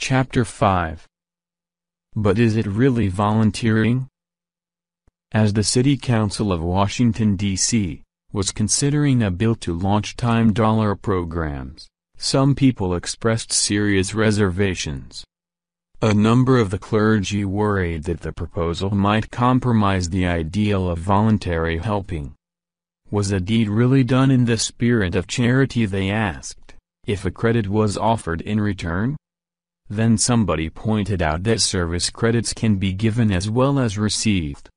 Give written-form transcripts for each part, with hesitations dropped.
Chapter 5. But is it really volunteering? As the City Council of Washington, D.C., was considering a bill to launch time dollar programs, some people expressed serious reservations. A number of the clergy worried that the proposal might compromise the ideal of voluntary helping. Was a deed really done in the spirit of charity, they asked, if a credit was offered in return? Then somebody pointed out that service credits can be given as well as received.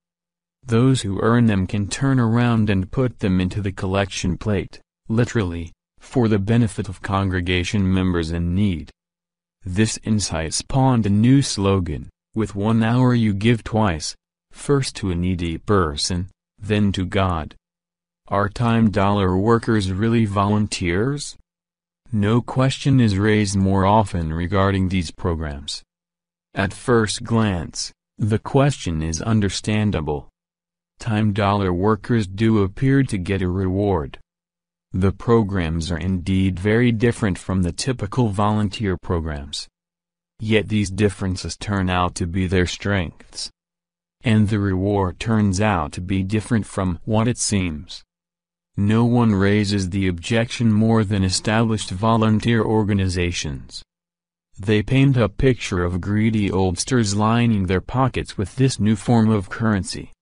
Those who earn them can turn around and put them into the collection plate, literally, for the benefit of congregation members in need. This insight spawned a new slogan, with 1 hour you give twice, first to a needy person, then to God. Are time dollar workers really volunteers? No question is raised more often regarding these programs. At first glance, the question is understandable. Time dollar workers do appear to get a reward. The programs are indeed very different from the typical volunteer programs. Yet these differences turn out to be their strengths. And the reward turns out to be different from what it seems. No one raises the objection more than established volunteer organizations. They paint a picture of greedy oldsters lining their pockets with this new form of currency.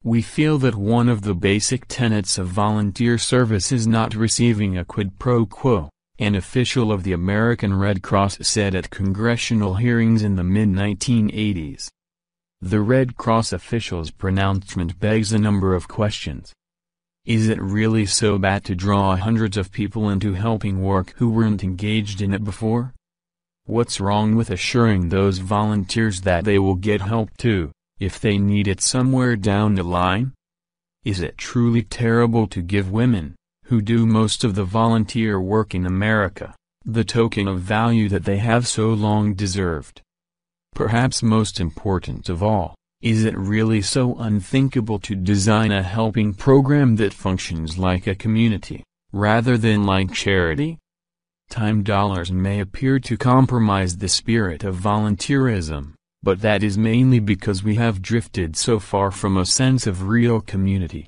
We feel that one of the basic tenets of volunteer service is not receiving a quid pro quo, an official of the American Red Cross said at congressional hearings in the mid-1980s. The Red Cross official's pronouncement begs a number of questions. Is it really so bad to draw hundreds of people into helping work who weren't engaged in it before? What's wrong with assuring those volunteers that they will get help too, if they need it somewhere down the line? Is it truly terrible to give women, who do most of the volunteer work in America, the token of value that they have so long deserved? Perhaps most important of all, is it really so unthinkable to design a helping program that functions like a community, rather than like charity? Time dollars may appear to compromise the spirit of volunteerism, but that is mainly because we have drifted so far from a sense of real community.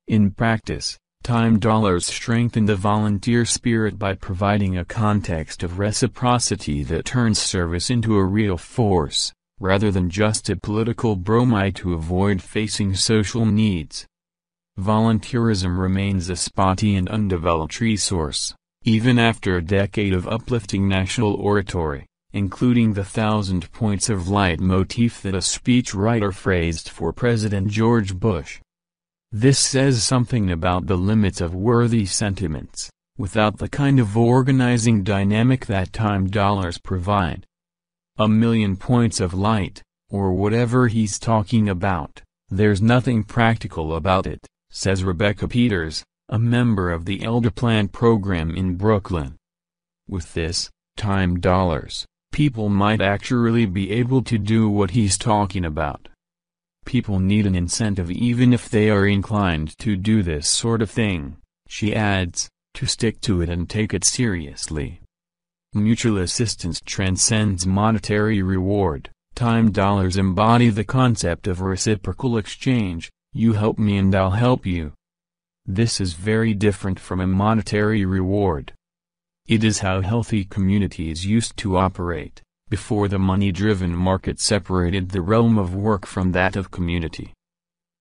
In practice, time dollars strengthen the volunteer spirit by providing a context of reciprocity that turns service into a real force, rather than just a political bromide to avoid facing social needs. Volunteerism remains a spotty and undeveloped resource, even after a decade of uplifting national oratory, including the 1,000 points of light motif that a speechwriter phrased for President George Bush. This says something about the limits of worthy sentiments, without the kind of organizing dynamic that time dollars provide. 1,000,000 points of light, or whatever he's talking about, there's nothing practical about it, says Rebecca Peters, a member of the Elder Plan program in Brooklyn. With this, time dollars, people might actually be able to do what he's talking about. People need an incentive even if they are inclined to do this sort of thing, she adds, to stick to it and take it seriously. Mutual assistance transcends monetary reward. Time dollars embody the concept of reciprocal exchange, you help me and I'll help you. This is very different from a monetary reward. It is how healthy communities used to operate, before the money-driven market separated the realm of work from that of community.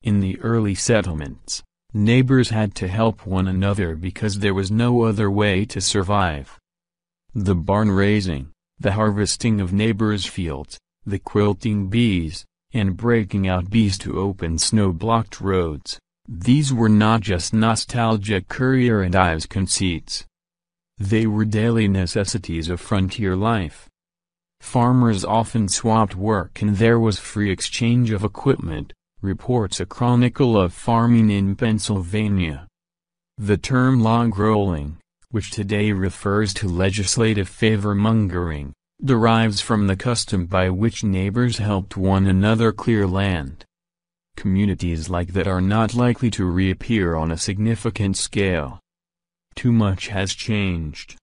In the early settlements, neighbors had to help one another because there was no other way to survive. The barn raising, the harvesting of neighbors' fields, the quilting bees, and breaking out bees to open snow-blocked roads, these were not just nostalgic Currier and Ives conceits. They were daily necessities of frontier life. Farmers often swapped work and there was free exchange of equipment, reports a chronicle of farming in Pennsylvania. The term log rolling, which today refers to legislative favor-mongering, derives from the custom by which neighbors helped one another clear land. Communities like that are not likely to reappear on a significant scale. Too much has changed.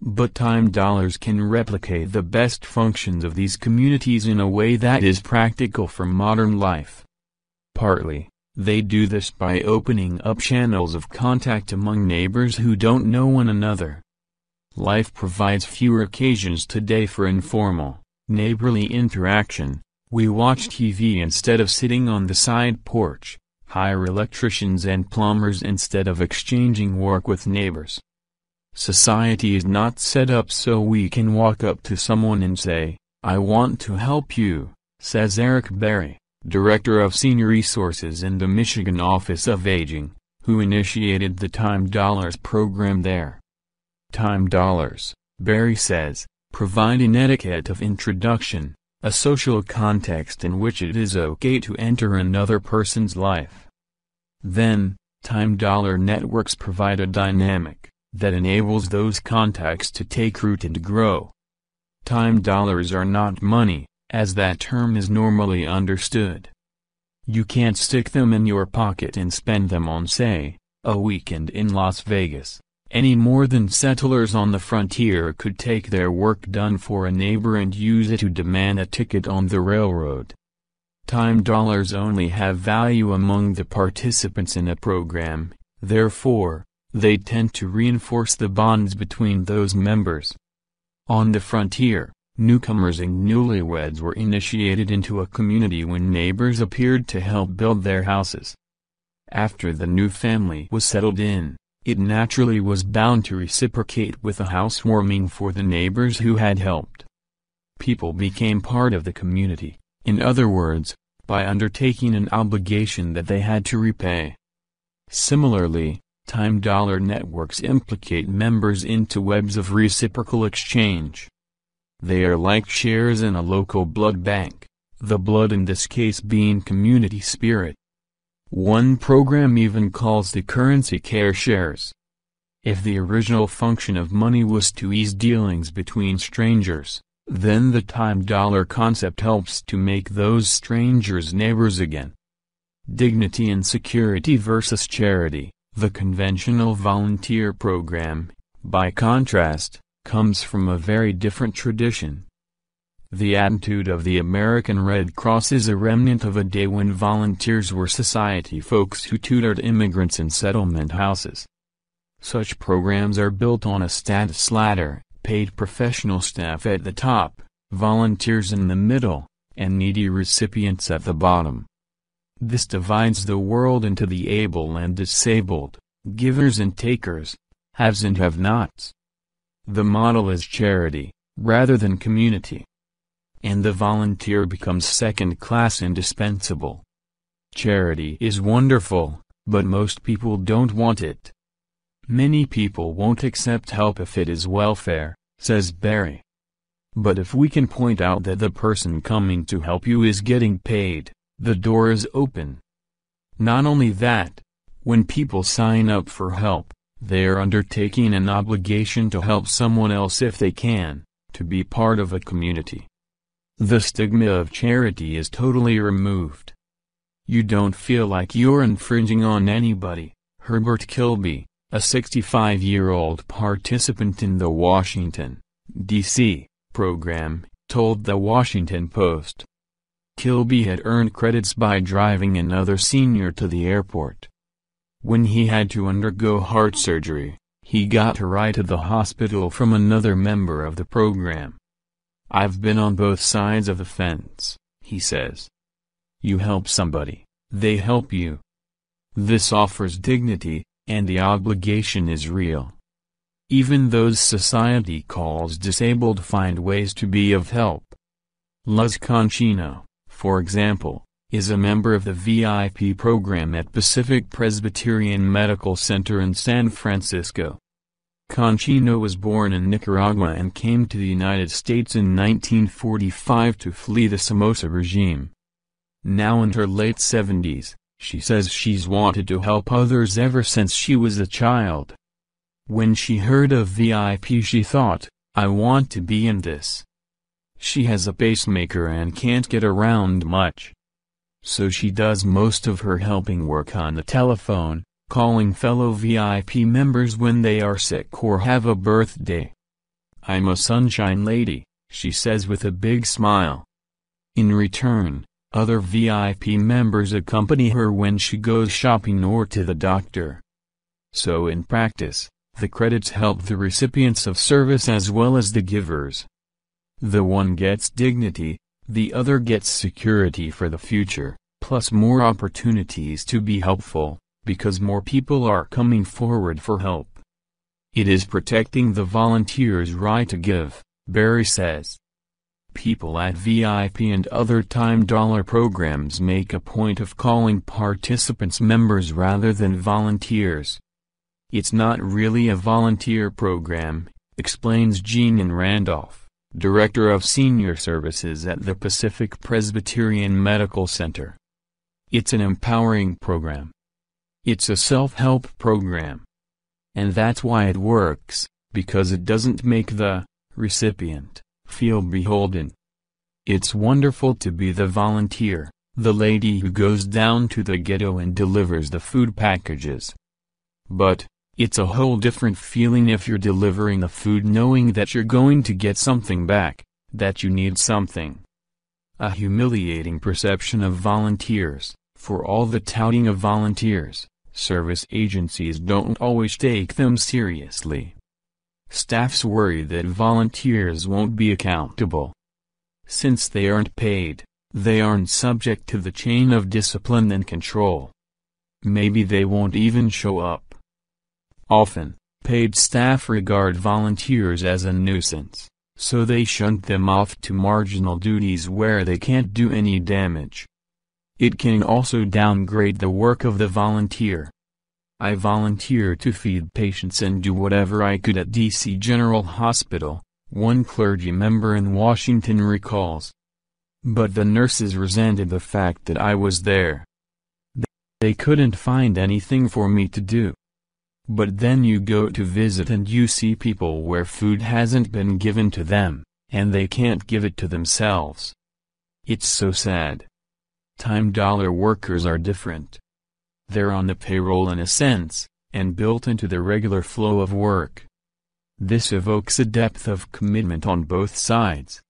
But Time Dollars can replicate the best functions of these communities in a way that is practical for modern life. Partly, they do this by opening up channels of contact among neighbors who don't know one another. Life provides fewer occasions today for informal, neighborly interaction. We watch TV instead of sitting on the side porch, hire electricians and plumbers instead of exchanging work with neighbors. Society is not set up so we can walk up to someone and say, "I want to help you," says Eric Berry, Director of Senior Resources in the Michigan Office of Aging, who initiated the Time Dollars program there. Time Dollars, Berry says, provide an etiquette of introduction, a social context in which it is okay to enter another person's life. Then, Time Dollar networks provide a dynamic that enables those contacts to take root and grow. Time dollars are not money, as that term is normally understood. You can't stick them in your pocket and spend them on, say, a weekend in Las Vegas, any more than settlers on the frontier could take their work done for a neighbor and use it to demand a ticket on the railroad. Time dollars only have value among the participants in a program, therefore, they tend to reinforce the bonds between those members. On the frontier, newcomers and newlyweds were initiated into a community when neighbors appeared to help build their houses. After the new family was settled in, it naturally was bound to reciprocate with a housewarming for the neighbors who had helped. People became part of the community, in other words, by undertaking an obligation that they had to repay. Similarly, time dollar networks implicate members into webs of reciprocal exchange. They are like shares in a local blood bank, the blood in this case being community spirit. One program even calls the currency care shares. If the original function of money was to ease dealings between strangers, then the time dollar concept helps to make those strangers neighbors again. Dignity and security versus charity. The conventional volunteer program, by contrast, comes from a very different tradition. The attitude of the American Red Cross is a remnant of a day when volunteers were society folks who tutored immigrants in settlement houses. Such programs are built on a status ladder, paid professional staff at the top, volunteers in the middle, and needy recipients at the bottom. This divides the world into the able and disabled, givers and takers, haves and have-nots. The model is charity, rather than community. And the volunteer becomes second-class indispensable. Charity is wonderful, but most people don't want it. Many people won't accept help if it is welfare, says Berry. But if we can point out that the person coming to help you is getting paid, the door is open. Not only that, when people sign up for help, they are undertaking an obligation to help someone else if they can, to be part of a community. The stigma of charity is totally removed. You don't feel like you're infringing on anybody. Herbert Kilby, a 65-year-old participant in the Washington, D.C., program, told the Washington Post. Kilby had earned credits by driving another senior to the airport. When he had to undergo heart surgery, he got a ride to the hospital from another member of the program. I've been on both sides of the fence, he says. You help somebody, they help you. This offers dignity, and the obligation is real. Even those society calls disabled find ways to be of help. Luz Conchino, for example, is a member of the VIP program at Pacific Presbyterian Medical Center in San Francisco. Conchino was born in Nicaragua and came to the United States in 1945 to flee the Somoza regime. Now in her late 70s, she says she's wanted to help others ever since she was a child. When she heard of VIP she thought, I want to be in this. She has a pacemaker and can't get around much. So she does most of her helping work on the telephone, calling fellow VIP members when they are sick or have a birthday. "I'm a sunshine lady," she says with a big smile. In return, other VIP members accompany her when she goes shopping or to the doctor. So in practice, the credits help the recipients of service as well as the givers. The one gets dignity, the other gets security for the future, plus more opportunities to be helpful, because more people are coming forward for help. It is protecting the volunteer's right to give, Barry says. People at VIP and other Time Dollar programs make a point of calling participants members rather than volunteers. It's not really a volunteer program, explains Jean Randolph, Director of Senior Services at the Pacific Presbyterian Medical Center. It's an empowering program. It's a self-help program. And that's why it works, because it doesn't make the recipient feel beholden. It's wonderful to be the volunteer, the lady who goes down to the ghetto and delivers the food packages. But it's a whole different feeling if you're delivering the food knowing that you're going to get something back, that you need something. A humiliating perception of volunteers. For all the touting of volunteers, service agencies don't always take them seriously. Staffs worry that volunteers won't be accountable. Since they aren't paid, they aren't subject to the chain of discipline and control. Maybe they won't even show up. Often, paid staff regard volunteers as a nuisance, so they shunt them off to marginal duties where they can't do any damage. It can also downgrade the work of the volunteer. I volunteer to feed patients and do whatever I could at DC General Hospital, one clergy member in Washington recalls. But the nurses resented the fact that I was there. They couldn't find anything for me to do. But then you go to visit and you see people where food hasn't been given to them, and they can't give it to themselves. It's so sad. Time Dollar workers are different. They're on the payroll in a sense, and built into the regular flow of work. This evokes a depth of commitment on both sides.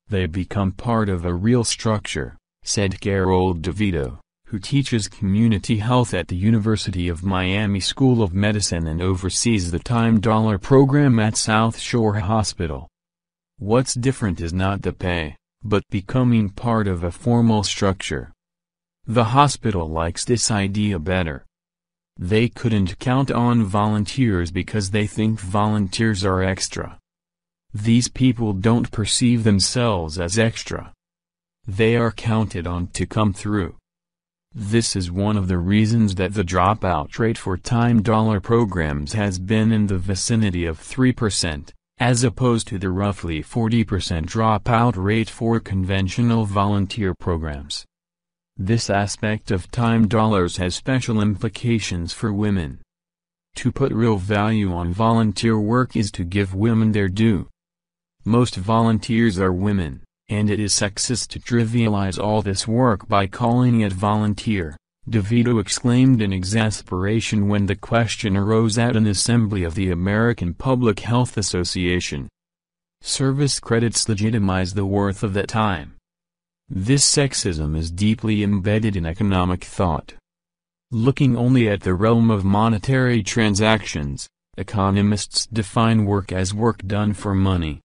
They become part of a real structure, said Carol DeVito, who teaches community health at the University of Miami School of Medicine and oversees the Time Dollar program at South Shore Hospital. What's different is not the pay, but becoming part of a formal structure. The hospital likes this idea better. They couldn't count on volunteers because they think volunteers are extra. These people don't perceive themselves as extra. They are counted on to come through. This is one of the reasons that the dropout rate for Time Dollar programs has been in the vicinity of 3%. As opposed to the roughly 40% dropout rate for conventional volunteer programs. This aspect of Time Dollars has special implications for women. To put real value on volunteer work is to give women their due. Most volunteers are women, and it is sexist to trivialize all this work by calling it volunteer, DeVito exclaimed in exasperation when the question arose at an assembly of the American Public Health Association. Service credits legitimize the worth of that time. This sexism is deeply embedded in economic thought. Looking only at the realm of monetary transactions, economists define work as work done for money.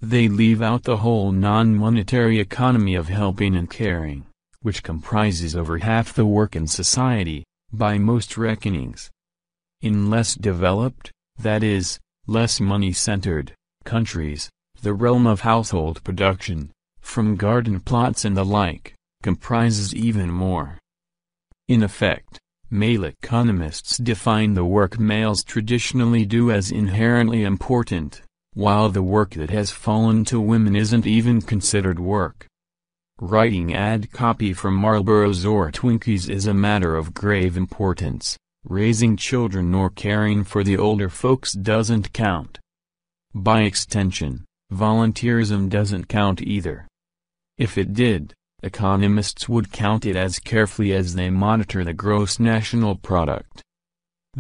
They leave out the whole non-monetary economy of helping and caring, which comprises over half the work in society, by most reckonings. In less developed, that is, less money-centered, countries, the realm of household production, from garden plots and the like, comprises even more. In effect, male economists define the work males traditionally do as inherently important, while the work that has fallen to women isn't even considered work. Writing ad copy for Marlboro's or Twinkies is a matter of grave importance. Raising children or caring for the older folks doesn't count. By extension, volunteerism doesn't count either. If it did, economists would count it as carefully as they monitor the gross national product.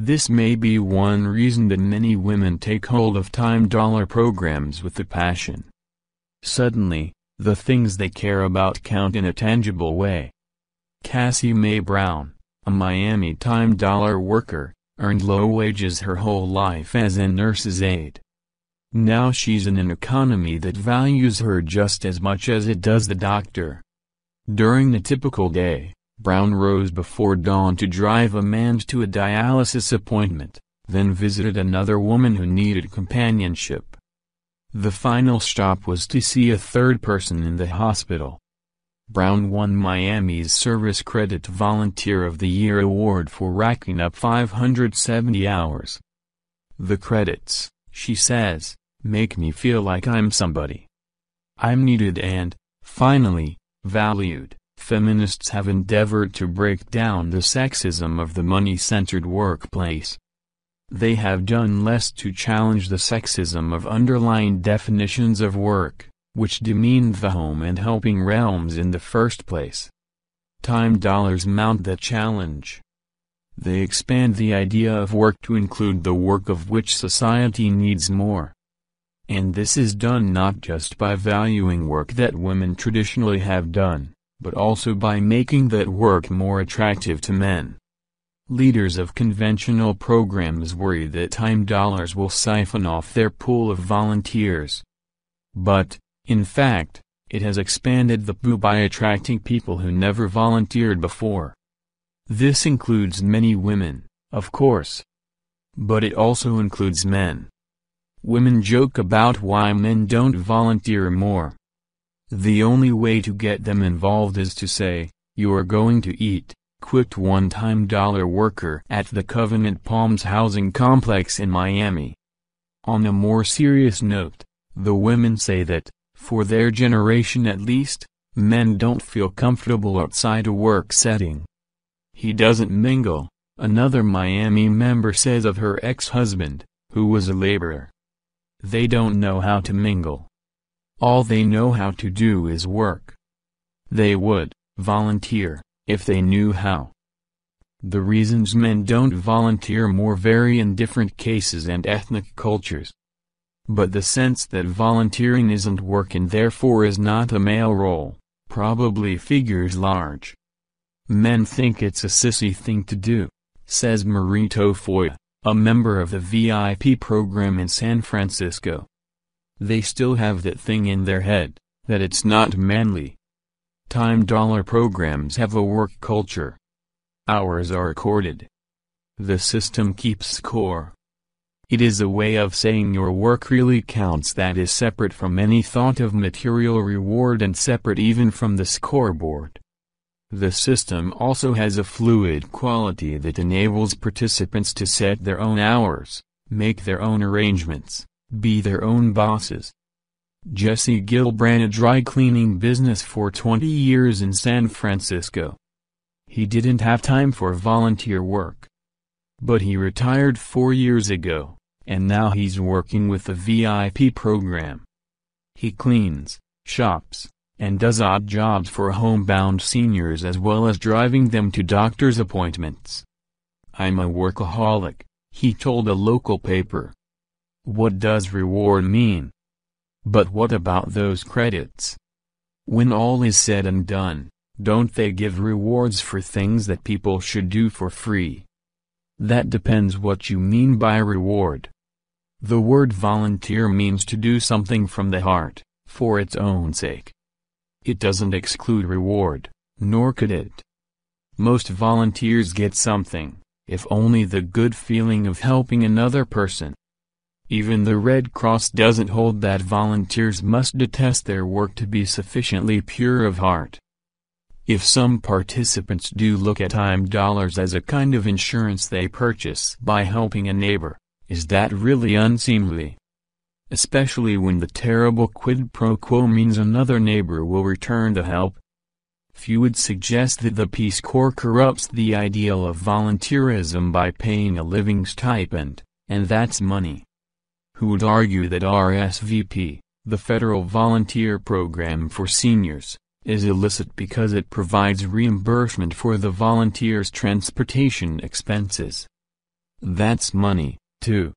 This may be one reason that many women take hold of $10 programs with a passion. Suddenly, the things they care about count in a tangible way. Cassie Mae Brown, a Miami $10 worker, earned low wages her whole life as a nurse's aide. Now she's in an economy that values her just as much as it does the doctor. During a typical day, Brown rose before dawn to drive a man to a dialysis appointment, then visited another woman who needed companionship. The final stop was to see a third person in the hospital. Brown won Miami's Service Credit Volunteer of the Year award for racking up 570 hours. The credits, she says, make me feel like I'm somebody. I'm needed and, finally, valued. Feminists have endeavored to break down the sexism of the money-centered workplace. They have done less to challenge the sexism of underlying definitions of work, which demeaned the home and helping realms in the first place. $10 mount that challenge. They expand the idea of work to include the work of which society needs more. And this is done not just by valuing work that women traditionally have done, but also by making that work more attractive to men. Leaders of conventional programs worry that $10 will siphon off their pool of volunteers. But, in fact, it has expanded the pool by attracting people who never volunteered before. This includes many women, of course. But it also includes men. Women joke about why men don't volunteer more. The only way to get them involved is to say, "You're going to eat," quipped one $10 worker at the Covenant Palms housing complex in Miami. On a more serious note, the women say that, for their generation at least, men don't feel comfortable outside a work setting. He doesn't mingle, another Miami member says of her ex-husband, who was a laborer. They don't know how to mingle. All they know how to do is work. They would volunteer if they knew how. The reasons men don't volunteer more vary in different cases and ethnic cultures. But the sense that volunteering isn't work and therefore is not a male role, probably figures large. Men think it's a sissy thing to do, says Marie Tafoya, a member of the VIP program in San Francisco. They still have that thing in their head, that it's not manly. $10 programs have a work culture. Hours are recorded. The system keeps score. It is a way of saying your work really counts that is separate from any thought of material reward and separate even from the scoreboard. The system also has a fluid quality that enables participants to set their own hours, make their own arrangements, be their own bosses. Jesse Gill ran a dry cleaning business for 20 years in San Francisco. He didn't have time for volunteer work. But he retired 4 years ago, and now he's working with the VIP program. He cleans, shops, and does odd jobs for homebound seniors as well as driving them to doctor's appointments. "I'm a workaholic," he told a local paper. What does reward mean? But what about those credits? When all is said and done, don't they give rewards for things that people should do for free? That depends what you mean by reward. The word volunteer means to do something from the heart, for its own sake. It doesn't exclude reward, nor could it. Most volunteers get something, if only the good feeling of helping another person. Even the Red Cross doesn't hold that volunteers must detest their work to be sufficiently pure of heart. If some participants do look at $10 as a kind of insurance they purchase by helping a neighbor, is that really unseemly? Especially when the terrible quid pro quo means another neighbor will return the help. Few would suggest that the Peace Corps corrupts the ideal of volunteerism by paying a living stipend, and that's money. Who would argue that RSVP, the Federal Volunteer Program for Seniors, is illicit because it provides reimbursement for the volunteer's transportation expenses? That's money, too.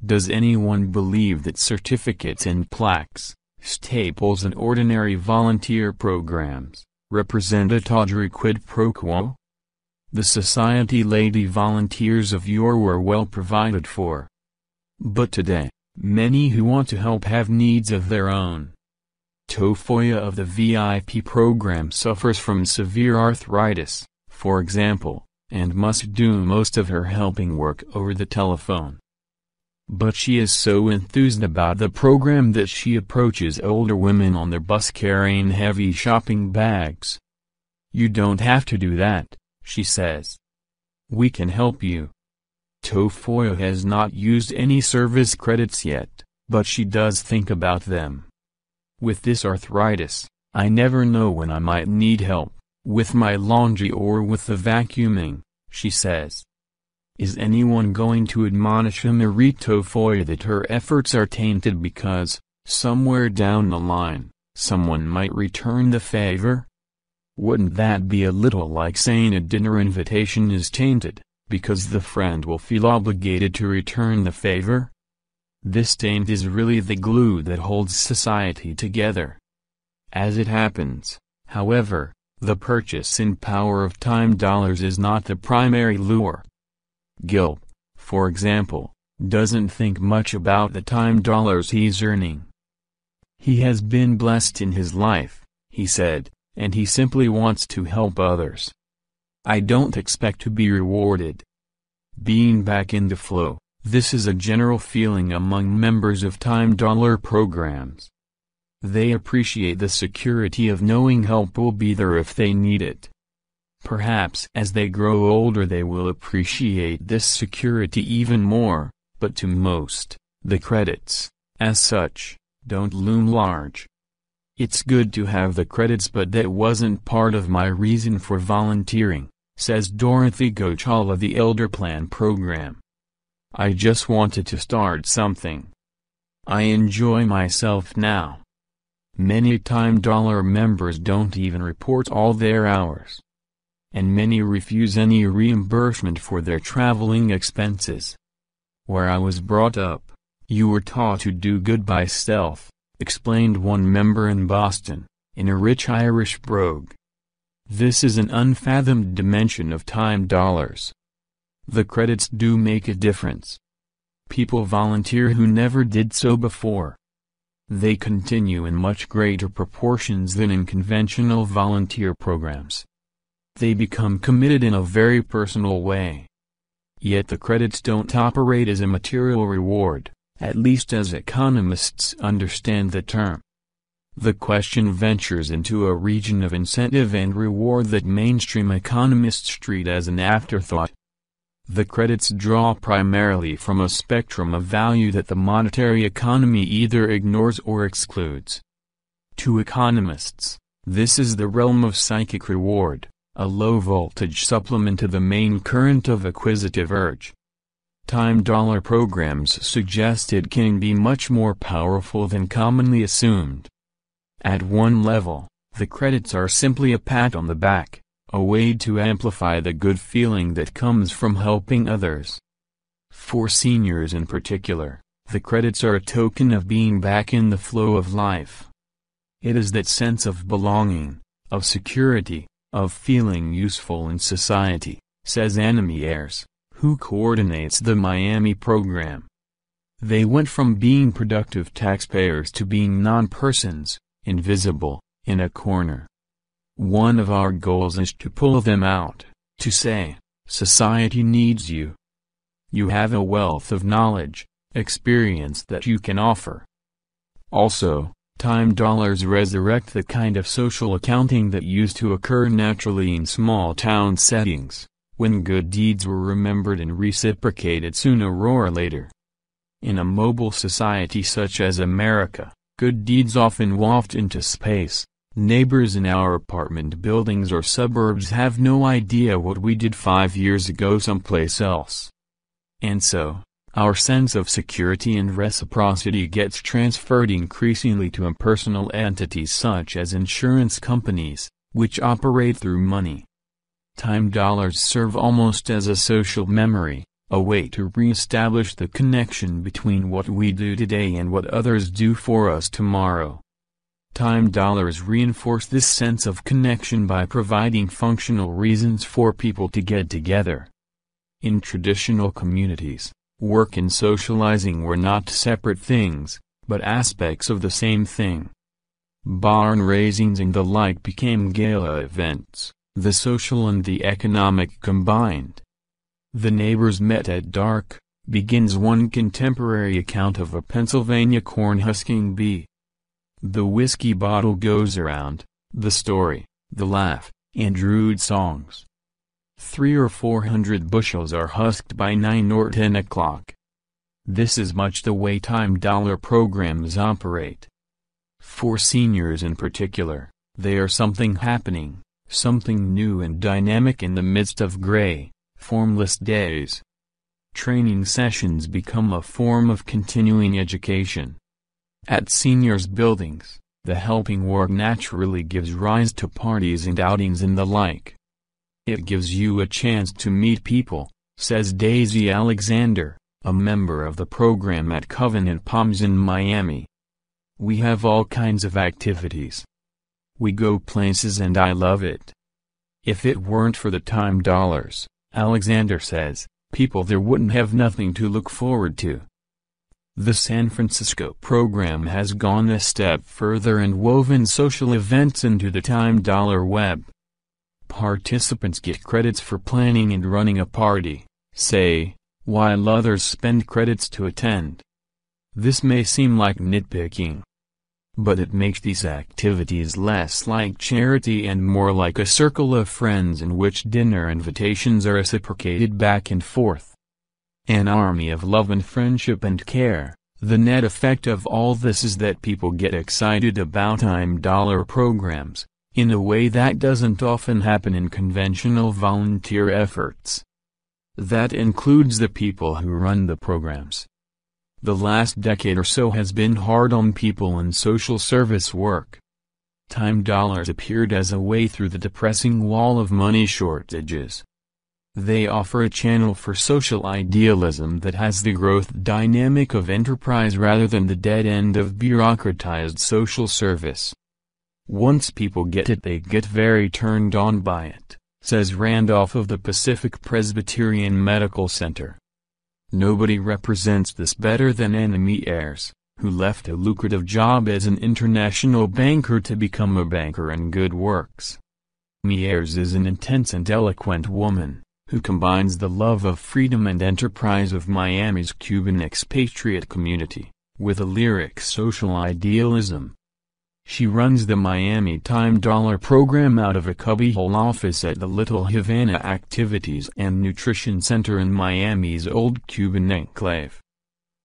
Does anyone believe that certificates and plaques, staples and ordinary volunteer programs, represent a tawdry quid pro quo? The Society Lady Volunteers of yore were well provided for. But today, many who want to help have needs of their own. Tofoya of the VIP program suffers from severe arthritis, for example, and must do most of her helping work over the telephone. But she is so enthused about the program that she approaches older women on their bus carrying heavy shopping bags. "You don't have to do that," she says. "We can help you." Tofoya has not used any service credits yet, but she does think about them. "With this arthritis, I never know when I might need help, with my laundry or with the vacuuming," she says. Is anyone going to admonish Emery Tofoya that her efforts are tainted because, somewhere down the line, someone might return the favor? Wouldn't that be a little like saying a dinner invitation is tainted, because the friend will feel obligated to return the favor? This taint is really the glue that holds society together. As it happens, however, the purchasing power of time dollars is not the primary lure. Gil, for example, doesn't think much about the time dollars he's earning. He has been blessed in his life, he said, and he simply wants to help others. "I don't expect to be rewarded." Being back in the flow, this is a general feeling among members of time dollar programs. They appreciate the security of knowing help will be there if they need it. Perhaps as they grow older they will appreciate this security even more, but to most, the credits, as such, don't loom large. "It's good to have the credits, but that wasn't part of my reason for volunteering," says Dorothy Gochal of the Elder Plan program. "I just wanted to start something. I enjoy myself now." Many time dollar members don't even report all their hours. And many refuse any reimbursement for their traveling expenses. "Where I was brought up, you were taught to do good by stealth," explained one member in Boston, in a rich Irish brogue. This is an unfathomed dimension of time dollars. The credits do make a difference. People volunteer who never did so before. They continue in much greater proportions than in conventional volunteer programs. They become committed in a very personal way. Yet the credits don't operate as a material reward, at least as economists understand the term. The question ventures into a region of incentive and reward that mainstream economists treat as an afterthought. The credits draw primarily from a spectrum of value that the monetary economy either ignores or excludes. To economists, this is the realm of psychic reward, a low-voltage supplement to the main current of acquisitive urge. Time dollar programs suggest it can be much more powerful than commonly assumed. At one level, the credits are simply a pat on the back, a way to amplify the good feeling that comes from helping others. For seniors in particular, the credits are a token of being back in the flow of life. It is that sense of belonging, of security, of feeling useful in society, says Annemie Ayers, who coordinates the Miami program. They went from being productive taxpayers to being non-persons, invisible, in a corner. One of our goals is to pull them out, to say, society needs you. You have a wealth of knowledge, experience that you can offer. Also, time dollars resurrect the kind of social accounting that used to occur naturally in small-town settings, when good deeds were remembered and reciprocated sooner or later. In a mobile society such as America, good deeds often waft into space. Neighbors in our apartment buildings or suburbs have no idea what we did 5 years ago someplace else. And so, our sense of security and reciprocity gets transferred increasingly to impersonal entities such as insurance companies, which operate through money. Time dollars serve almost as a social memory, a way to re-establish the connection between what we do today and what others do for us tomorrow. Time dollars reinforce this sense of connection by providing functional reasons for people to get together. In traditional communities, work and socializing were not separate things, but aspects of the same thing. Barn raisings and the like became gala events, the social and the economic combined. The neighbors met at dark, begins one contemporary account of a Pennsylvania corn-husking bee. The whiskey bottle goes around, the story, the laugh, and rude songs. 300 or 400 bushels are husked by 9 or 10 o'clock. This is much the way time dollar programs operate. For seniors in particular, they are something happening, something new and dynamic in the midst of gray, formless days. Training sessions become a form of continuing education. At seniors' buildings, the helping work naturally gives rise to parties and outings and the like. It gives you a chance to meet people, says Daisy Alexander, a member of the program at Covenant Palms in Miami. We have all kinds of activities. We go places and I love it. If it weren't for the time dollars, Alexander says, people there wouldn't have nothing to look forward to. The San Francisco program has gone a step further and woven social events into the time dollar web. Participants get credits for planning and running a party, say, while others spend credits to attend. This may seem like nitpicking, but it makes these activities less like charity and more like a circle of friends in which dinner invitations are reciprocated back and forth. An army of love and friendship and care. The net effect of all this is that people get excited about time dollar programs, in a way that doesn't often happen in conventional volunteer efforts. That includes the people who run the programs. The last decade or so has been hard on people in social service work. Time dollars appeared as a way through the depressing wall of money shortages. They offer a channel for social idealism that has the growth dynamic of enterprise rather than the dead end of bureaucratized social service. Once people get it, they get very turned on by it, says Randolph of the Pacific Presbyterian Medical Center. Nobody represents this better than Anna Mears, who left a lucrative job as an international banker to become a banker in good works. Mears is an intense and eloquent woman, who combines the love of freedom and enterprise of Miami's Cuban expatriate community, with a lyric social idealism. She runs the Miami Time Dollar program out of a cubbyhole office at the Little Havana Activities and Nutrition Center in Miami's old Cuban enclave.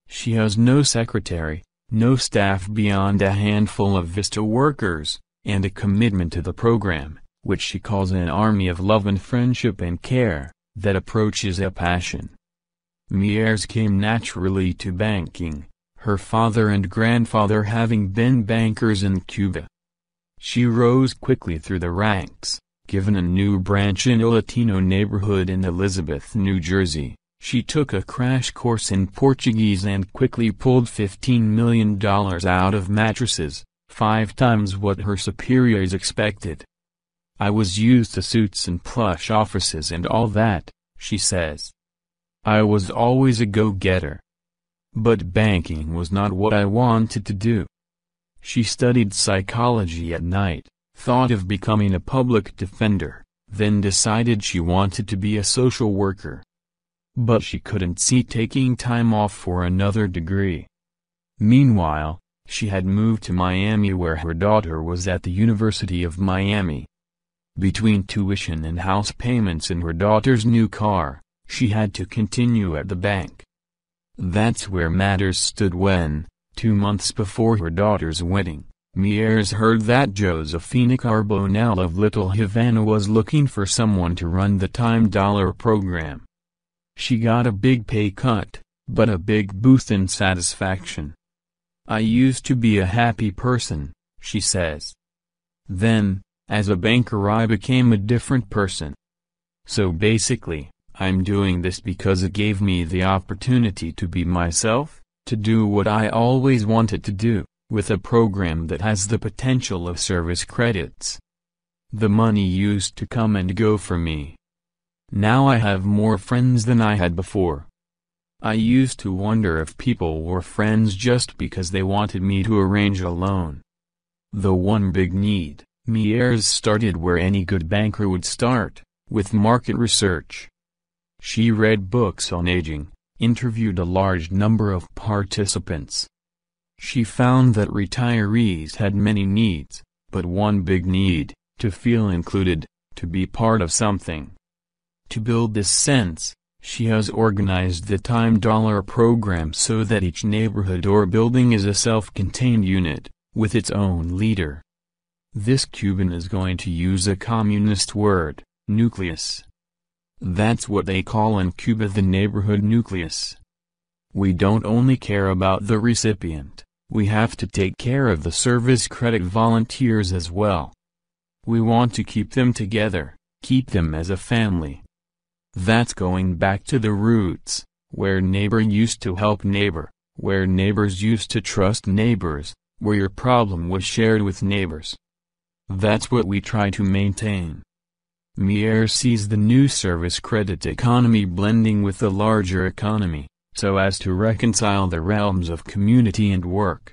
She has no secretary, no staff beyond a handful of Vista workers, and a commitment to the program, which she calls an army of love and friendship and care, that approaches a passion. Mears came naturally to banking, her father and grandfather having been bankers in Cuba. She rose quickly through the ranks, given a new branch in a Latino neighborhood in Elizabeth, New Jersey. She took a crash course in Portuguese and quickly pulled $15 million out of mattresses, 5 times what her superiors expected. I was used to suits and plush offices and all that, she says. I was always a go-getter. But banking was not what I wanted to do. She studied psychology at night, thought of becoming a public defender, then decided she wanted to be a social worker. But she couldn't see taking time off for another degree. Meanwhile, she had moved to Miami where her daughter was at the University of Miami. Between tuition and house payments and her daughter's new car, she had to continue at the bank. That's where matters stood when, 2 months before her daughter's wedding, Mears heard that Josefina Carbonell of Little Havana was looking for someone to run the Time Dollar program. She got a big pay cut, but a big boost in satisfaction. I used to be a happy person, she says. Then, as a banker I became a different person. So basically, I'm doing this because it gave me the opportunity to be myself, to do what I always wanted to do, with a program that has the potential of service credits. The money used to come and go for me. Now I have more friends than I had before. I used to wonder if people were friends just because they wanted me to arrange a loan. The one big need, Mieres started where any good banker would start, with market research. She read books on aging, interviewed a large number of participants. She found that retirees had many needs, but one big need, to feel included, to be part of something. To build this sense, she has organized the Time Dollar program so that each neighborhood or building is a self-contained unit, with its own leader. This Cuban is going to use a communist word, nucleus. That's what they call in Cuba the neighborhood nucleus. We don't only care about the recipient, we have to take care of the service credit volunteers as well. We want to keep them together, keep them as a family. That's going back to the roots, where neighbor used to help neighbor, where neighbors used to trust neighbors, where your problem was shared with neighbors. That's what we try to maintain. Mieres sees the new service credit economy blending with the larger economy, so as to reconcile the realms of community and work.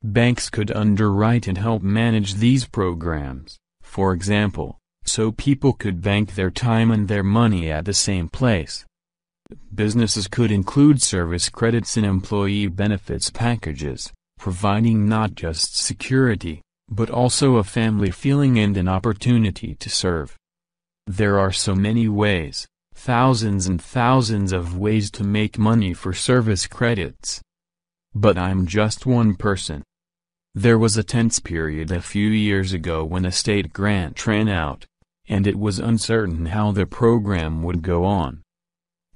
Banks could underwrite and help manage these programs, for example, so people could bank their time and their money at the same place. Businesses could include service credits in employee benefits packages, providing not just security, but also a family feeling and an opportunity to serve. There are so many ways, thousands and thousands of ways to make money for service credits. But I'm just one person. There was a tense period a few years ago when a state grant ran out, and it was uncertain how the program would go on.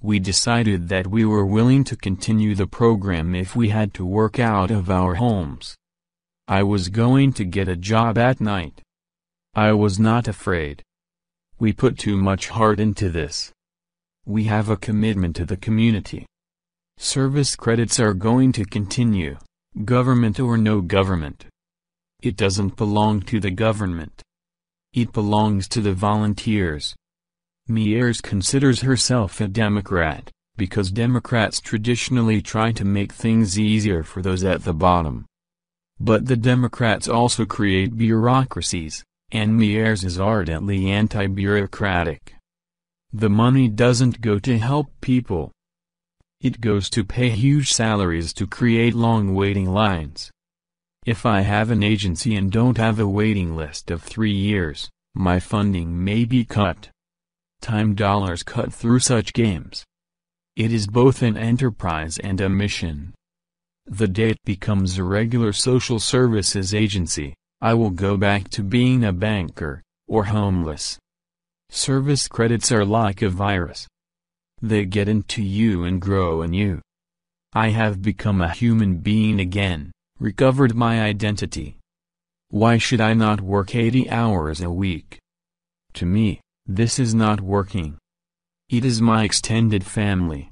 We decided that we were willing to continue the program if we had to work out of our homes. I was going to get a job at night. I was not afraid. We put too much heart into this. We have a commitment to the community. Service credits are going to continue, government or no government. It doesn't belong to the government. It belongs to the volunteers. Mieres considers herself a Democrat, because Democrats traditionally try to make things easier for those at the bottom. But the Democrats also create bureaucracies, and Mieres is ardently anti-bureaucratic. The money doesn't go to help people. It goes to pay huge salaries to create long waiting lines. If I have an agency and don't have a waiting list of 3 years, my funding may be cut. Time Dollars cut through such games. It is both an enterprise and a mission. The day it becomes a regular social services agency, I will go back to being a banker, or homeless. Service credits are like a virus. They get into you and grow in you. I have become a human being again, recovered my identity. Why should I not work 80 hours a week? To me, this is not working. It is my extended family.